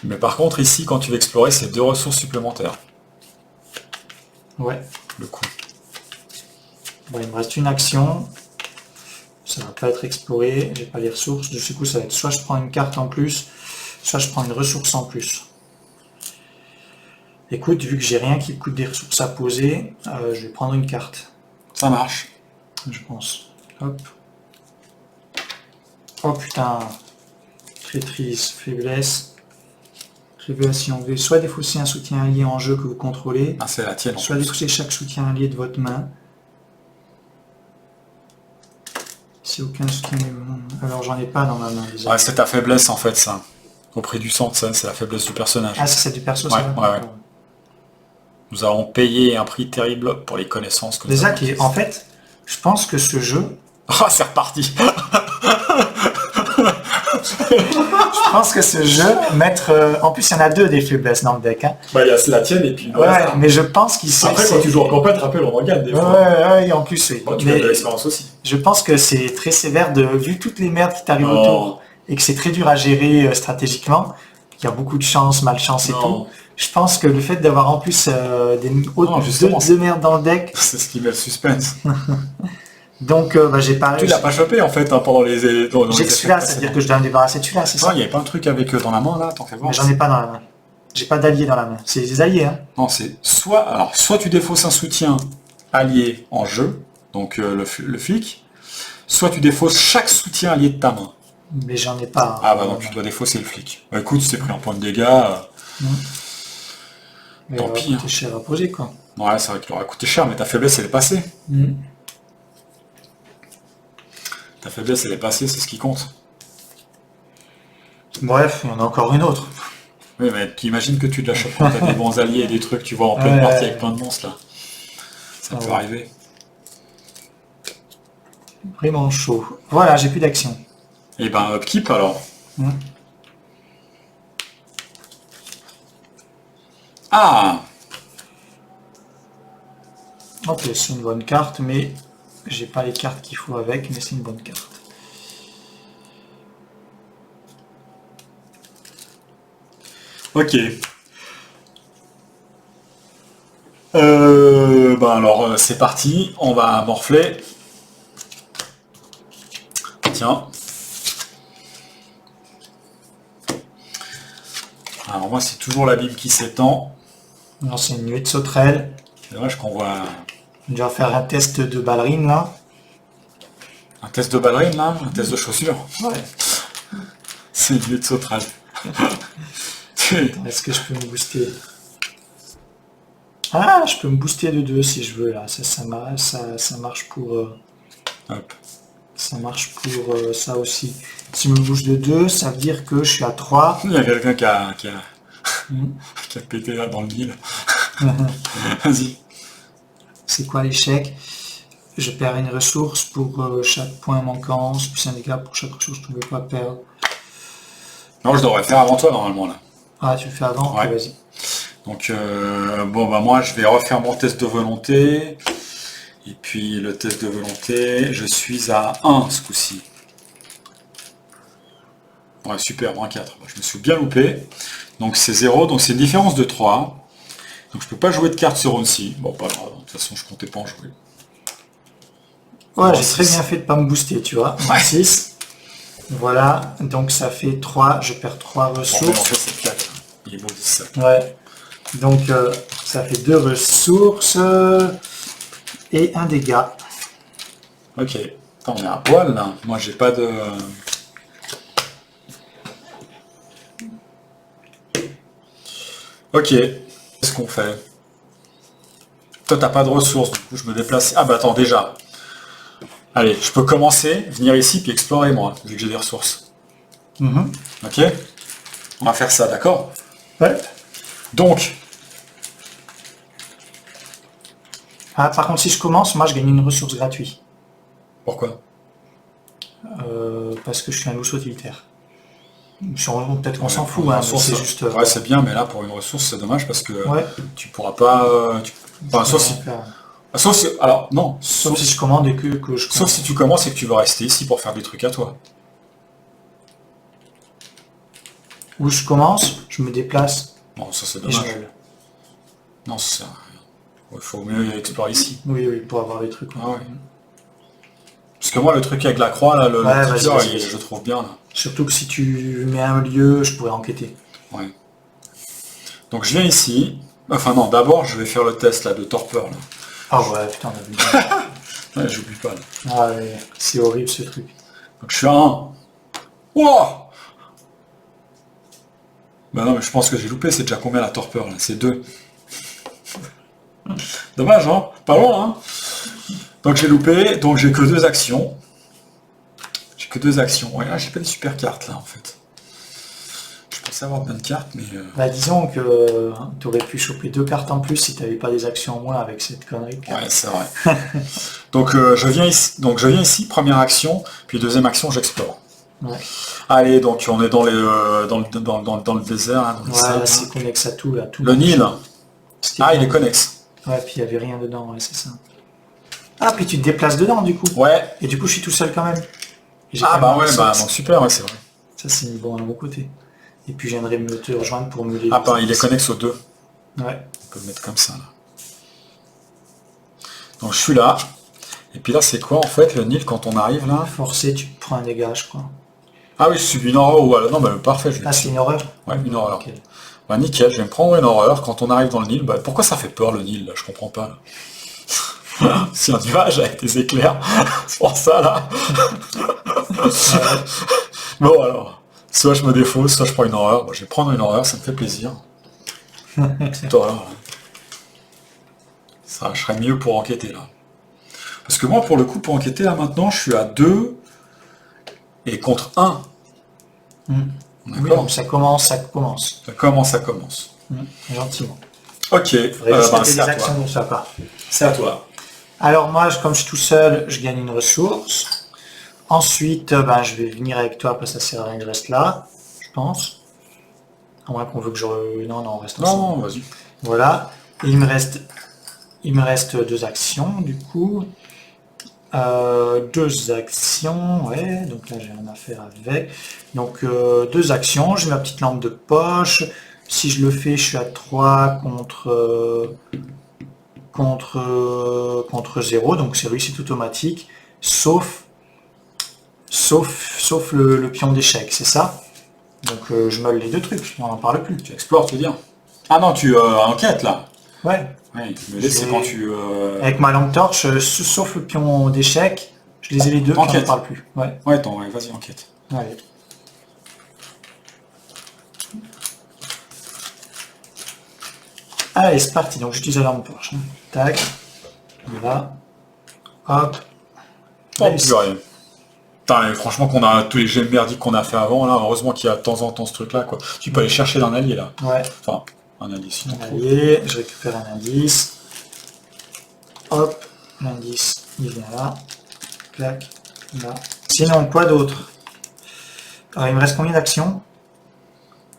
Mais par contre, ici, quand tu veux explorer, c'est 2 ressources supplémentaires. Ouais. Le coup. Bon, il me reste une action. Ça va pas être exploré. J'ai pas les ressources. Du coup, ça va être soit je prends une carte en plus, soit je prends une ressource en plus. Écoute, vu que j'ai rien qui coûte des ressources à poser, je vais prendre une carte, Ça marche. je pense. Hop. Oh putain. Traîtrise, faiblesse. Révélation. Vous devez soit défausser un soutien allié en jeu que vous contrôlez, Ah, c'est la tienne. en soit plus. défausser chaque soutien allié de votre main. Si aucun soutien allié... Alors j'en ai pas dans ma main déjà. Ouais, c'est ta faiblesse en fait, ça. Au prix du sang, ça, c'est la faiblesse du personnage. Ah, c'est du perso, Ouais, ça va. ouais. Nous allons payer un prix terrible pour les connaissances que nous Déjà, avons. en fait, je pense que ce jeu, Ah, c'est reparti. en plus il y en a deux des faiblesses dans le deck. Hein. Bah, il y a la tienne et puis le Ouais, reste. mais je pense qu'il sait. Après, quand tu joues en campagne, rappelle, on regarde des Ouais, fois. ouais, en plus, oui. Bon, tu Mais as de l'expérience aussi. je pense que c'est très sévère vu toutes les merdes qui t'arrivent Non. autour et que c'est très dur à gérer stratégiquement. Il y a beaucoup de chance, malchance et Non. tout. Je pense que le fait d'avoir en plus justement, deux merdes dans le deck, C'est ce qui met le suspense. donc j'ai pas Tu l'as pas chopé en fait hein, pendant les. Dans J'ai les que celui-là, effets c'est-à-dire précédents. que je dois me débarrasser de celui-là, c'est Non, ça? il n'y avait pas un truc avec dans la main là, t'en fais voir. Mais j'en ai pas dans la main. J'ai pas d'alliés dans la main. C'est des alliés, hein. Non, c'est soit tu défausses un soutien allié en jeu, donc le flic, soit tu défausses chaque soutien allié de ta main. Mais j'en ai pas. Ah bah donc tu dois défausser le flic. Bah écoute, tu t'es pris un point de dégâts. Mais tant pis, C'est cher à poser, quoi. Ouais, c'est vrai qu'il aura coûté cher, mais ta faiblesse elle est passée. Ta faiblesse elle est passée, c'est ce qui compte. Bref, il y en a encore une autre. Oui, mais t'imagines que tu te la chopes quand t'as des bons alliés et des trucs, tu vois, en pleine Ouais. partie avec plein de monstres là. Ça Ah peut ouais. arriver. Vraiment chaud. Voilà, j'ai plus d'action. Et ben upkeep alors. Mm. Ah, Ok, c'est une bonne carte, mais j'ai pas les cartes qu'il faut avec, mais c'est une bonne carte. ok. Ben alors c'est parti, on va morfler. Tiens. Alors moi c'est toujours l'abîme qui s'étend. Non, c'est une nuée de sauterelles. C'est dommage qu'on voit On va faire un test de ballerine, là. un test de ballerine là, un test de chaussures. Ouais. C'est une nuée de sauterelle. Est-ce que je peux me booster? Ah, je peux me booster de 2 si je veux, là. Ça marche pour... Hop. Ça marche pour ça aussi. Si je me bouge de 2, ça veut dire que je suis à 3. Il y a quelqu'un qui a pété là dans le mille. Vas-y. C'est quoi l'échec? Je perds une ressource pour chaque point manquant, plus un dégât pour chaque ressource que je ne peux pas perdre. Non, je devrais faire avant toi normalement là. Ah, tu le fais avant? Ouais. Ok, vas-y. Donc bon bah moi je vais refaire mon test de volonté. Et puis le test de volonté, je suis à 1 ce coup-ci. Ouais super, moins 4. Je me suis bien loupé. Donc c'est 0, donc c'est une différence de 3. Donc je peux pas jouer de carte ce round-ci. Bon pas grave, de toute façon je comptais pas en jouer. Ouais, Bon, j'ai très six. bien fait de pas me booster, tu vois. Ouais. 6. Voilà, donc ça fait 3, je perds 3 Bon, mais en ressources. fait c'est 4. Il est maudit ça. Ouais. Donc ça fait 2 ressources et un dégât. Ok. Attends, on est à poil là. Moi j'ai pas de... Ok. Qu'est-ce qu'on fait? Toi t'as pas de ressources, du coup je me déplace. Ah bah attends déjà. Allez, je peux commencer, venir ici puis explorer moi, vu que j'ai des ressources. Mhm. Ok? On va faire ça, d'accord? Ouais. Donc, Ah, par contre, si je commence, moi, je gagne une ressource gratuite. Pourquoi? Parce que je suis un loup utilitaire. Peut-être qu'on s'en fout, Pour une hein, mais ressource, c'est juste... ouais, c'est bien, mais là, pour une ressource, c'est dommage parce que Ouais. tu pourras pas... Enfin, sauf si... Alors, non. Sauf si je commande et que je Sauf si tu commences et que tu veux rester ici pour faire des trucs à toi. Où je commence, je me déplace Non, ça c'est et je dommage. vole. Non, ça sert à rien. Il faut mieux explorer ici. Oui, pour avoir des trucs. Ah ouais. Parce que moi, le truc avec la croix, là, le Ouais, petit vas-y, cœur, vas-y. je le trouve bien, là. Surtout que si tu mets un lieu, je pourrais enquêter. Ouais. Donc je viens ici. Enfin non, d'abord, je vais faire le test, là, de torpeur, là. Ah ouais, putain, on a vu. Ouais, j'oublie pas, là. Ah ouais, c'est horrible ce truc. Donc je suis à 1. Wouah! Bah non, mais je pense que j'ai loupé, c'est déjà combien la torpeur, là? C'est 2. Dommage, hein? Pas loin, hein? Donc j'ai loupé, donc j'ai que 2 actions. J'ai que 2 actions. Ouais, là, j'ai pas des super cartes, là, en fait. Je pensais avoir plein de cartes, mais... Bah disons que tu aurais pu choper 2 cartes en plus si tu n'avais pas des actions en moins avec cette connerie de carte. Ouais, c'est vrai. Donc je viens ici, première action, puis deuxième action, j'explore. Ouais, Allez, donc on est dans le désert, hein, dans le ouais sable, là hein. c'est connexe à tout. Là, tout Le Nil. C'était Ah, bien. il est connexe. Ouais, puis il n'y avait rien dedans, ouais, c'est ça. Ah, puis tu te déplaces dedans du coup. Ouais. Et du coup, je suis tout seul quand même. Et j'ai Ah quand bah même ouais, un bah saut. donc super, ouais, c'est vrai. Ça, c'est bon à mon côté. Et puis, j'aimerais me te rejoindre pour me les... Ah, bah, il est connexe aux 2. Ouais. On peut le mettre comme ça, là. Donc je suis là. Et puis là, c'est quoi, en fait, le Nil, quand on arrive, là? Forcé, tu prends un dégât, je crois. Ah oui, je subis une horreur, voilà. Non, mais parfait, je vais... Ah, c'est une horreur. Ouais, une horreur. Ok. Bah nickel, je vais me prendre une horreur quand on arrive dans le Nil. Bah, pourquoi ça fait peur, le Nil, là? Je comprends pas, là. C'est un nuage avec des éclairs. C'est pour ça, là. Bon, alors. Soit je me défausse, soit je prends une horreur. Bon, je vais prendre une horreur, ça me fait plaisir. Petite horreur, là. Ça, je serais mieux pour enquêter, là. Parce que moi, pour le coup, pour enquêter, là, maintenant, je suis à 2 et contre 1. Oui, D'accord. donc ça commence. Comment ça commence? Gentiment. Ok, Faudrait juste bah, mettre c'est des à toi. actions de sa part. C'est à toi. Alors moi, comme je suis tout seul, je gagne une ressource. Ensuite, ben, je vais venir avec toi, parce que ça sert à rien que je reste là, je pense. À moins qu'on veut que je... Non, on reste ensemble. Non, vas-y. Voilà. Et il me reste 2 actions, du coup. 2 actions, ouais. Donc là, j'ai rien à faire avec. Donc, 2 actions. J'ai ma petite lampe de poche. Si je le fais, je suis à 3 contre 0. Donc, c'est réussite automatique. Sauf le pion d'échec, c'est ça? Donc, je meule les 2 trucs. On n'en parle plus. Tu explores, tu veux dire? Ah non, tu enquêtes, là. Ouais. Oui, mais c'est quand tu... Avec ma lampe torche, sauf le pion d'échec, je les ai les deux, puis on Enquête. ne parle plus. Ouais. Ouais, attends, ouais, vas-y, enquête. Allez. Allez, c'est parti. Donc j'utilise la lampe torche. Tac. Voilà. Hop. Oh, Réussi. purée. Putain, et franchement, qu'on a tous les jets merdiques qu'on a fait avant, là, heureusement qu'il y a de temps en temps ce truc-là, quoi. Tu peux aller chercher un allié, là. Ouais. Enfin, un allié, si t'en trouves. Allez, je récupère un indice. Hop. L'indice, il vient là. Clac. Là. Sinon, quoi d'autre? Alors, il me reste combien d'actions?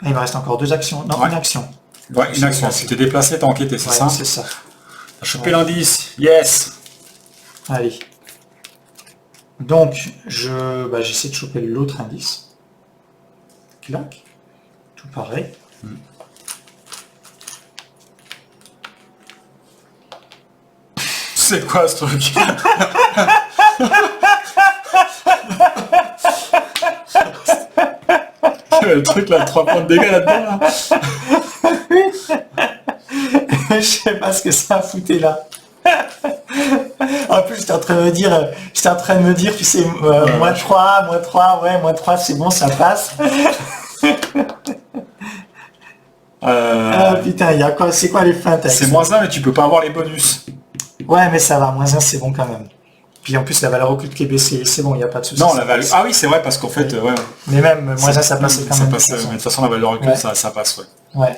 Ah, il me reste encore 2 actions. Non, Ouais. une action. Ouais, une action. Si t'es déplacé, t'as enquêté, c'est Ouais, ça? c'est ça. T'as chopé l'indice. Yes! Allez. Donc, j'essaie de choper l'autre indice. Clac. Tout pareil. C'est quoi ce truc? Le truc là, 3 points de dégâts là-dedans là. Je sais pas ce que ça foutait là. En plus, j'étais en train de me dire, tu sais, moins 3, ouais, moins 3, c'est bon, ça passe. Ah putain, il y a quoi, c'est quoi les feintes avec C'est ça? -1 mais tu peux pas avoir les bonus. Ouais, mais ça va, moins 1, c'est bon quand même. Puis en plus, la valeur occulte qui est baissée, c'est bon, il n'y a pas de souci. Non, ça la valeur. passe. Ah oui, c'est vrai parce qu'en fait, ouais. Mais même, moins 1, ça passe quand Ça même. passe, de toute mais de façon. toute façon, la valeur occulte, Ouais. ça passe, ouais. Ouais.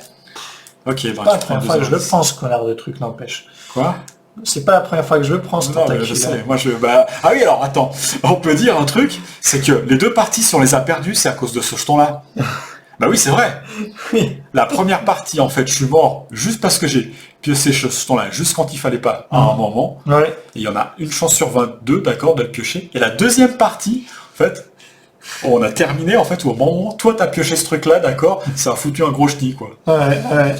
Ok, bah Pas la tu prends première fois que je le 2 pense, connard de truc, n'empêche. Quoi? C'est pas la première fois que je le prends, ce Non, mais tentacule. je sais, moi Ah oui, alors attends, on peut dire un truc, c'est que les deux parties, si on les a perdues, c'est à cause de ce jeton-là. Bah oui, c'est vrai. Oui. La première partie, en fait, je suis mort juste parce que j'ai pioché ce jeton-là, juste quand il fallait pas, à un moment. Ouais. Et il y en a une chance sur 22, d'accord, de le piocher. Et la deuxième partie, en fait, on a terminé, en fait, au moment où toi, t'as pioché ce truc-là, d'accord, ça a foutu un gros ch'ti, quoi. Ouais.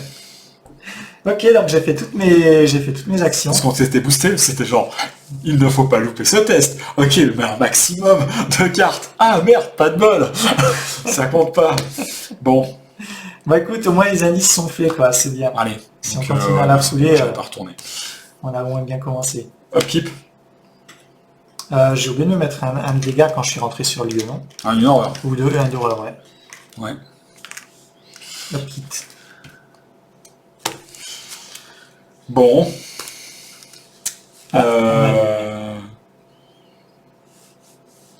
Ok, donc j'ai fait toutes mes actions. Parce qu'on s'était boosté, c'était genre, il ne faut pas louper ce test. Ok, mais un maximum de cartes. Ah merde, pas de bol. Ça compte pas. Bon, Bah écoute, au moins les indices sont faits, quoi, c'est bien. allez. Si Donc, on continue à la fouiller, je vais pas retourner. on a au moins bien commencé. Upkeep, J'ai oublié de me mettre un dégât quand je suis rentré sur le lieu, non? une horreur. Ou deux, un d'horreur, ouais. Ouais. Hop, kit. Bon.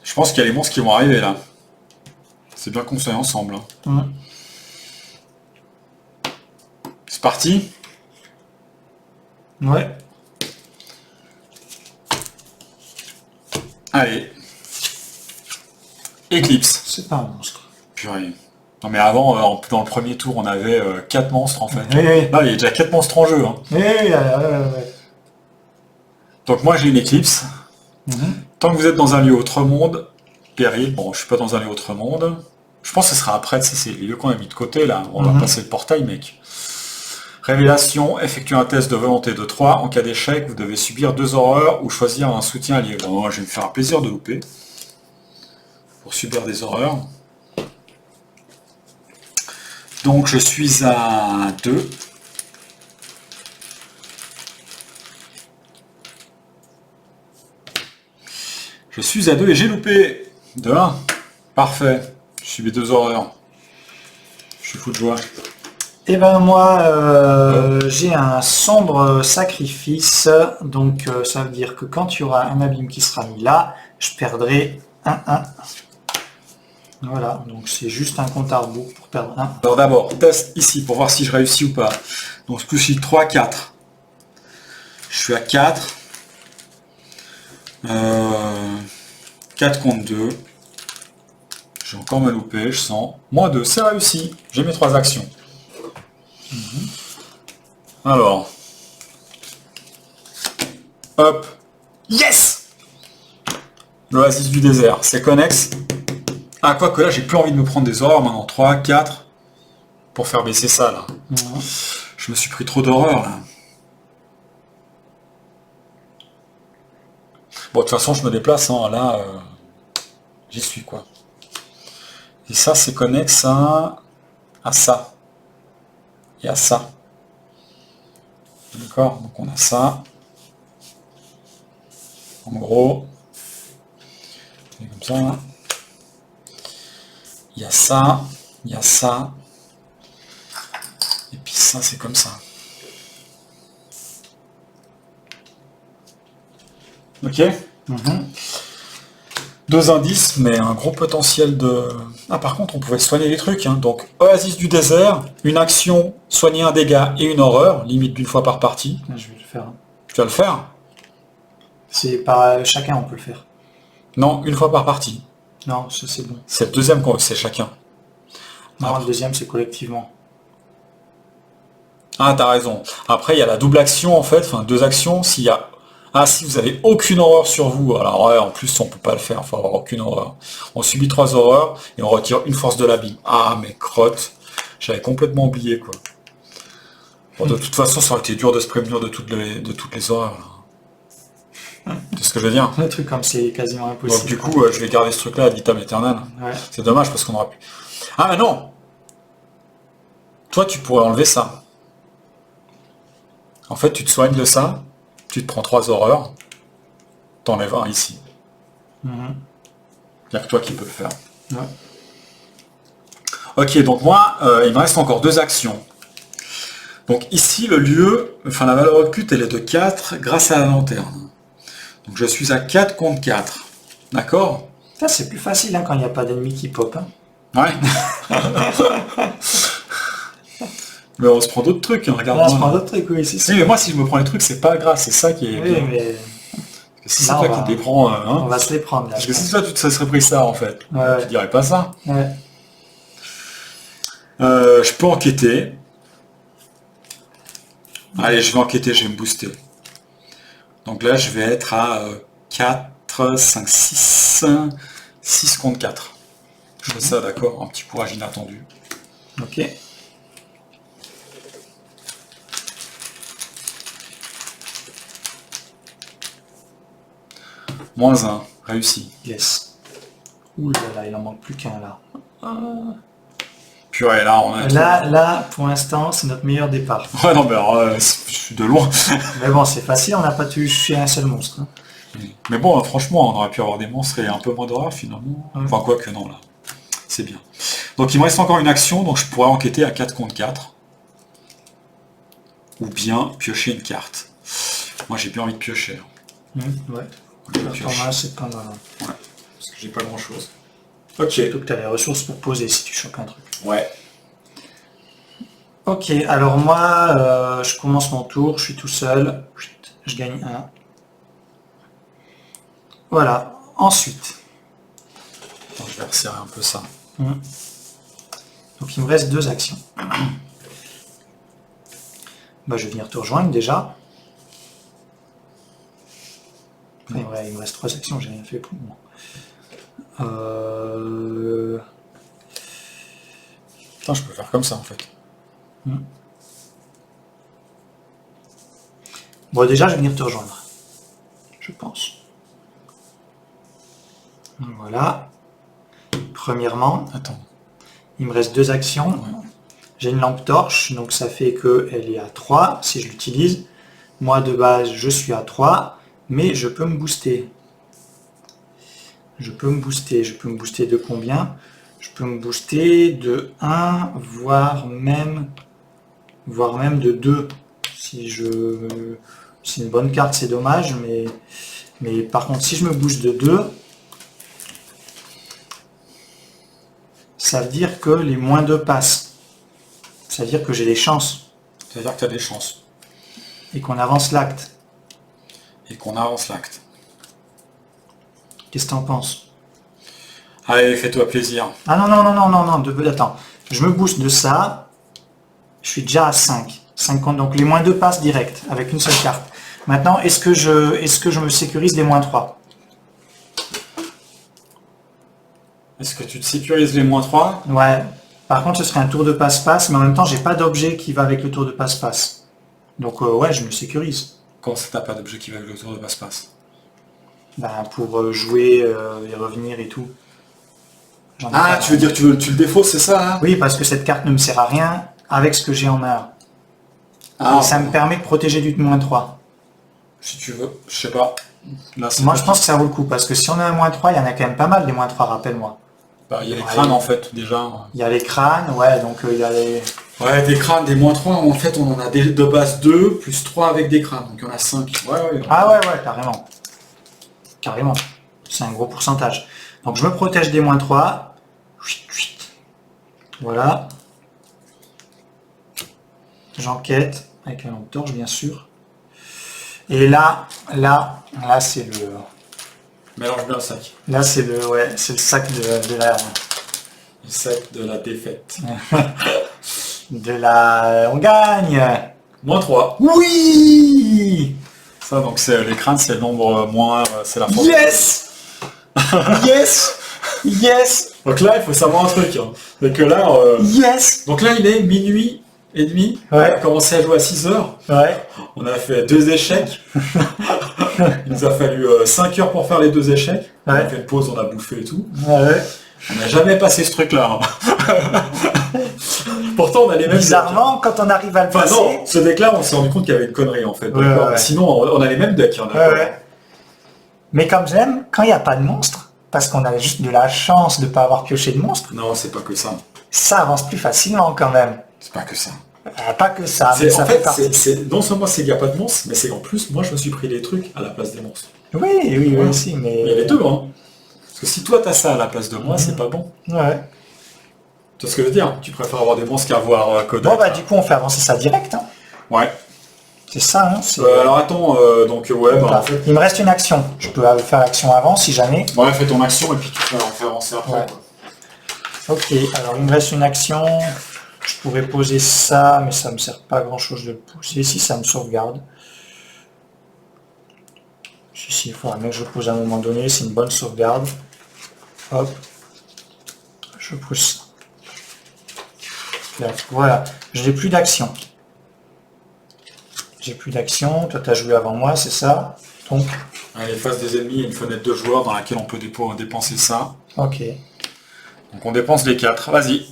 Je pense qu'il y a les monstres qui vont arriver là. C'est bien qu'on soit ensemble. Hein. Hum. C'est parti. Ouais. Allez. Éclipse. C'est pas un monstre. Purée. Non mais avant, dans le premier tour, on avait 4 monstres en fait. Oui. Là, il y a déjà 4 monstres en jeu. Hein. Oui. Donc moi j'ai une éclipse. Mhm. Tant que vous êtes dans un lieu autre monde, péril, bon je suis pas dans un lieu autre monde. Je pense que ce sera après, c'est les lieux qu'on a mis de côté là. On va passer le portail mec. Révélation, effectuez un test de volonté de 3. En cas d'échec, vous devez subir 2 horreurs ou choisir un soutien allié. Bon, moi je vais me faire un plaisir de louper. Pour subir des horreurs. Donc je suis à 2. Je suis à 2 et j'ai loupé. De 1. Parfait. Je subis 2 horreurs. Je suis fou de joie. Et ben moi, j'ai un sombre sacrifice, donc ça veut dire que quand il y aura un abîme qui sera mis là, je perdrai 1-1. Voilà, donc c'est juste un compte à rebours pour perdre 1. Alors d'abord, test ici pour voir si je réussis ou pas. Donc ce coup-ci, 3, 4. Je suis à 4. 4 contre 2. J'ai encore me loupé, je sens. Moins 2, c'est réussi. J'ai mes 3 actions. Alors. Hop. Yes. L'oasis du désert, c'est connexe. Ah, quoique là, j'ai plus envie de me prendre des horreurs maintenant. 3, 4. Pour faire baisser ça, là. Je me suis pris trop d'horreurs, là. Bon, de toute façon, je me déplace, hein. Là, j'y suis, quoi. Et ça, c'est connexe à ça. Et à ça. D'accord? Donc, on a ça. En gros. C'est comme ça, là. Il y a ça. Il y a ça. Et puis ça, c'est comme ça. Ok. Deux indices, mais un gros potentiel de... Ah, par contre, on pouvait soigner les trucs. Hein. Donc, Oasis du désert, une action, soigner un dégât et une horreur, limite d'une fois par partie. Je vais le faire. Tu vas le faire? C'est par chacun, on peut le faire. Non, une fois par partie. Non, ça c'est bon. C'est le deuxième qu'on c'est chacun. Non, le deuxième, c'est collectivement. Ah, t'as raison. Après, il y a la double action, en fait. Enfin, 2 actions. S'il y a... Ah, si vous avez aucune horreur sur vous, alors ouais, en plus, on peut pas le faire. Il faut avoir aucune horreur. On subit 3 horreurs et on retire une force de l'abîme. Ah, mais crotte. J'avais complètement oublié, quoi. Bon, de toute façon, ça aurait été dur de se prévenir de toutes les horreurs. Là. C'est ce que je veux dire. Le truc comme c'est quasiment impossible. Donc, du coup, je vais garder ce truc-là à vitam aeternam. Ouais. C'est dommage parce qu'on aura pu... Ah, mais non! Toi, tu pourrais enlever ça. En fait, tu te soignes de ça, tu te prends 3 horreurs, t'enlèves un ici. Il n'y a que toi qui peux le faire. Ouais. Ok, donc moi, il me reste encore 2 actions. Donc ici, le lieu, enfin la valeur occulte, elle est de 4 grâce à la lanterne. Donc je suis à 4 contre 4. D'accord? Ça, c'est plus facile hein, quand il n'y a pas d'ennemis qui pop. Hein. Ouais. Mais on se prend d'autres trucs, hein, regarde. On se prend d'autres trucs, oui, c'est ça. Oui, mais moi, si je me prends les trucs, c'est pas grave, c'est ça qui est Oui, bien. mais Parce que si c'est là, toi on qui va- te les prends, hein, on va se les prendre, là. parce que si toi, tu te serais pris ça, en fait, Ouais. tu dirais pas ça. Ouais. Je peux enquêter. Allez, je vais enquêter, je vais me booster. Donc là, je vais être à 4, 5, 6, 6 contre 4. Je fais ça, d'accord, un petit courage inattendu. Ok. Moins 1, réussi. Yes. Ouh là là, il en manque plus qu'un là. Purée, là, on a... Là, pour l'instant, c'est notre meilleur départ. Ouais, non, mais alors, je suis de loin. Mais bon, c'est facile, on n'a pas touché un seul monstre. Hein. Mais bon, franchement, on aurait pu avoir des monstres et un peu moins d'horreur, finalement. Ouais. Enfin, quoi que non, là. C'est bien. Donc, il me reste encore une action, donc je pourrais enquêter à 4 contre 4. Ou bien piocher une carte. Moi, j'ai bien envie de piocher. Ouais. Je vais piocher. Thomas, c'est pas mal. Ouais, parce que j'ai pas grand-chose. Ok. Surtout que tu as les ressources pour poser si tu chopes un truc. Ouais. Ok, alors moi, je commence mon tour, je suis tout seul. Je gagne un. Voilà. Ensuite, Attends, je vais resserrer un peu ça. donc il me reste 2 actions. Bah, je vais venir te rejoindre déjà. Enfin, ouais, il me reste 3 actions, j'ai rien fait pour le moment. Putain, je peux faire comme ça, en fait. Bon, déjà, je vais venir te rejoindre. Je pense. Voilà. Premièrement, Attends. il me reste 2 actions. Ouais. J'ai une lampe torche, donc ça fait qu'elle est à 3 si je l'utilise. Moi, de base, je suis à 3, mais je peux me booster. Je peux me booster de combien? Je peux me booster de 1, voire même de 2. Si je... C'est une bonne carte, c'est dommage, mais par contre, si je me booste de 2, ça veut dire que les moins 2 passent. Ça veut dire que j'ai des chances C'est-à-dire que tu as des chances. et qu'on avance l'acte. Et qu'on avance l'acte. Qu'est-ce que t'en penses? Allez, fais-toi plaisir. Ah non, attends. Je me booste de ça. Je suis déjà à 5. 50, donc les moins 2 passent direct, avec une seule carte. Maintenant, est-ce que je me sécurise les moins 3? Est-ce que tu te sécurises les moins 3? Ouais. Par contre, ce serait un tour de passe-passe, mais en même temps, j'ai pas d'objet qui va avec le tour de passe-passe. Donc ouais, je me sécurise. Comment ça, t'as pas d'objet qui va avec le tour de passe-passe? Ben, pour jouer et revenir et tout. J'en ai Ah, pas. tu veux dire tu le défausses, c'est ça, hein? Oui, parce que cette carte ne me sert à rien avec ce que j'ai en main. Ah, Et ça me permet de protéger du moins 3. si tu veux, je sais pas. Là, c'est Moi, pas- je pense que ça vaut le coup, parce que si on a un moins 3, il y en a quand même pas mal des moins 3, rappelle-moi. Bah, il y a les Ouais. crânes, en fait, déjà. Il y a les crânes, ouais, donc il y a les... Ouais, des crânes, des moins 3, en fait, on en a de base 2, plus 3 avec des crânes, donc il y en a 5. Ouais. Ah ouais, carrément. Carrément. C'est un gros pourcentage. Donc je me protège des moins 3. Voilà. J'enquête, avec la lampe torche, bien sûr. Et là, c'est le... Mélange bien le sac. Là, c'est le sac de la... Le sac de la défaite. On gagne. Moins 3. Oui. Ça, donc, c'est les crânes, c'est le nombre moins... c'est la force. Yes. Yes. Yes. Donc là, il faut savoir un truc. Hein. C'est que là... Yes. Donc là, il est minuit et demi. Ouais. On a commencé à jouer à 6 heures. Ouais. On a fait 2 échecs. Il nous a fallu 5 heures pour faire les 2 échecs. On a Ouais. fait une pause, on a bouffé et tout. Ouais. On n'a jamais passé ce truc-là. hein. Pourtant, on a les mêmes Bizarrement, quand on arrive à le decks. Enfin passer... non, ce deck-là, on s'est rendu compte qu'il y avait une connerie en fait. Ouais, D'accord. ouais. Sinon, on a les mêmes decks. Hein, d'accord. Ouais. Mais comme j'aime, quand il n'y a pas de monstre, parce qu'on a juste de la chance de ne pas avoir pioché de monstre, Non, c'est pas que ça. ça avance plus facilement quand même. C'est pas que ça. Pas que ça, mais ça En fait fait, partie. non seulement c'est qu'il n'y a pas de monstres, mais c'est qu'en plus, moi, je me suis pris les trucs à la place des monstres. Oui, Ouais. aussi, mais... Il y a les deux, hein. Parce que si toi, t'as ça à la place de moi, c'est pas bon. Ouais. C'est ce que je veux dire. Tu préfères avoir des monstres qu'avoir Kodak. Bon bah du coup on fait avancer ça direct. Hein. Ouais. C'est ça, hein. Alors attends, donc ouais, bah, en fait... Il me reste une action. Je peux faire l'action avant si jamais. Ouais, fais ton action et puis tu peux en faire avancer après. Ouais. Quoi. Ok, alors il me reste une action. Je pourrais poser ça, mais ça me sert pas à grand chose de le poser. Si ça me sauvegarde. Si, il faudra bien que je pose à un moment donné. C'est une bonne sauvegarde. Hop. Je pousse ça. Voilà, je n'ai plus d'action. J'ai plus d'action. Toi, tu as joué avant moi, c'est ça. Donc. Allez, face des ennemis, il y a une fenêtre de joueurs dans laquelle on peut dépenser ça. Ok. Donc on dépense les 4. Vas-y.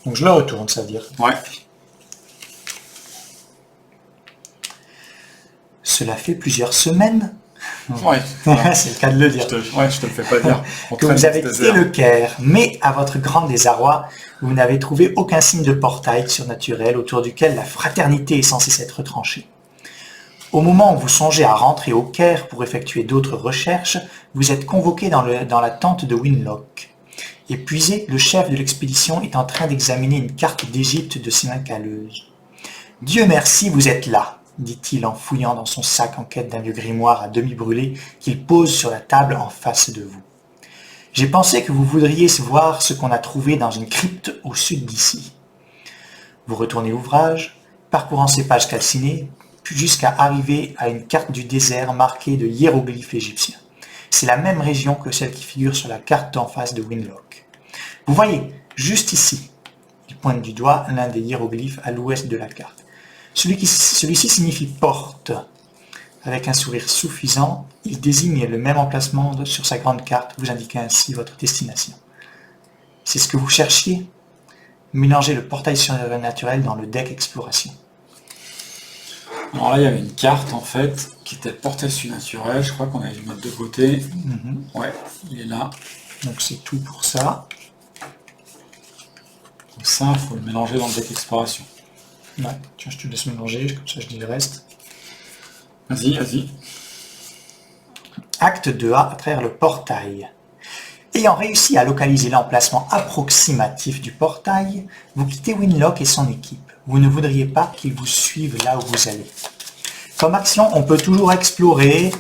Donc je le retourne, ça veut dire. Ouais. Cela fait plusieurs semaines. Ouais. C'est le cas de le dire. Je te le fais pas dire. Que vous avez quitté le Caire, mais à votre grand désarroi, vous n'avez trouvé aucun signe de portail surnaturel autour duquel la fraternité est censée s'être retranchée. Au moment où vous songez à rentrer au Caire pour effectuer d'autres recherches, vous êtes convoqué dans la tente de Winlock. Épuisé, le chef de l'expédition est en train d'examiner une carte d'Égypte de ses mains calleuses. « Dieu merci, vous êtes là !» dit-il en fouillant dans son sac en quête d'un vieux grimoire à demi brûlé qu'il pose sur la table en face de vous. « J'ai pensé que vous voudriez voir ce qu'on a trouvé dans une crypte au sud d'ici. » Vous retournez l'ouvrage, parcourant ses pages calcinées, puis jusqu'à arriver à une carte du désert marquée de hiéroglyphes égyptiens. C'est la même région que celle qui figure sur la carte d'en face de Winlock. Vous voyez, juste ici, il pointe du doigt l'un des hiéroglyphes à l'ouest de la carte. Celui-ci signifie porte. Avec un sourire suffisant, il désigne le même emplacement sur sa grande carte, vous indiquant ainsi votre destination. C'est ce que vous cherchiez? Mélangez le portail surnaturel dans le deck exploration. Alors là, il y avait une carte en fait qui était portail surnaturel. Je crois qu'on avait dû mettre de côté. Ouais, il est là. Donc c'est tout pour ça. Donc ça, il faut le mélanger dans le deck exploration. Ouais, tiens, je te laisse mélanger, comme ça je dis le reste. Vas-y, vas-y. Acte 2A à travers le portail. Ayant réussi à localiser l'emplacement approximatif du portail, vous quittez Winlock et son équipe. Vous ne voudriez pas qu'ils vous suivent là où vous allez. Comme action, on peut toujours explorer,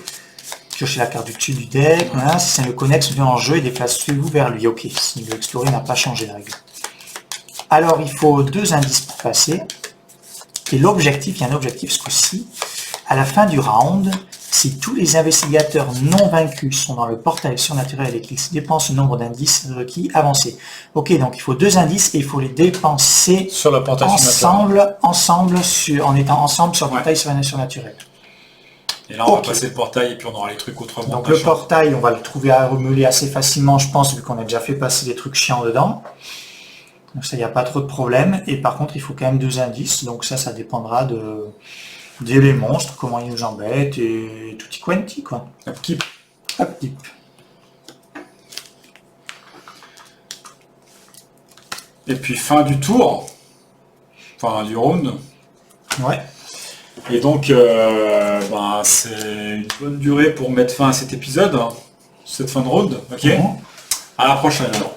piocher la carte du dessus du deck, hein, si c'est le connexe vient en jeu et déplacez-vous vers lui. Ok, si le explorer n'a pas changé la règle. Alors il faut 2 indices pour passer. Et l'objectif, il y a un objectif ce coup-ci. À la fin du round, si tous les investigateurs non vaincus sont dans le portail surnaturel et qu'ils dépensent le nombre d'indices requis, avancez. Ok, donc il faut 2 indices et il faut les dépenser sur le portail ensemble en étant ensemble sur le portail surnaturel. Et là, on va passer le portail et puis on aura les trucs autrement. Donc le portail, on va le trouver à remeler assez facilement, je pense, vu qu'on a déjà fait passer des trucs chiants dedans. Donc ça, il n'y a pas trop de problème. Et par contre, il faut quand même 2 indices. Donc ça dépendra des monstres, comment ils nous embêtent et tutti quanti, quoi. Upkeep. Upkeep. Et puis fin du tour. Enfin, du round. Ouais. Et donc, c'est une bonne durée pour mettre fin à cet épisode. Cette fin de round. Ok. À la prochaine alors.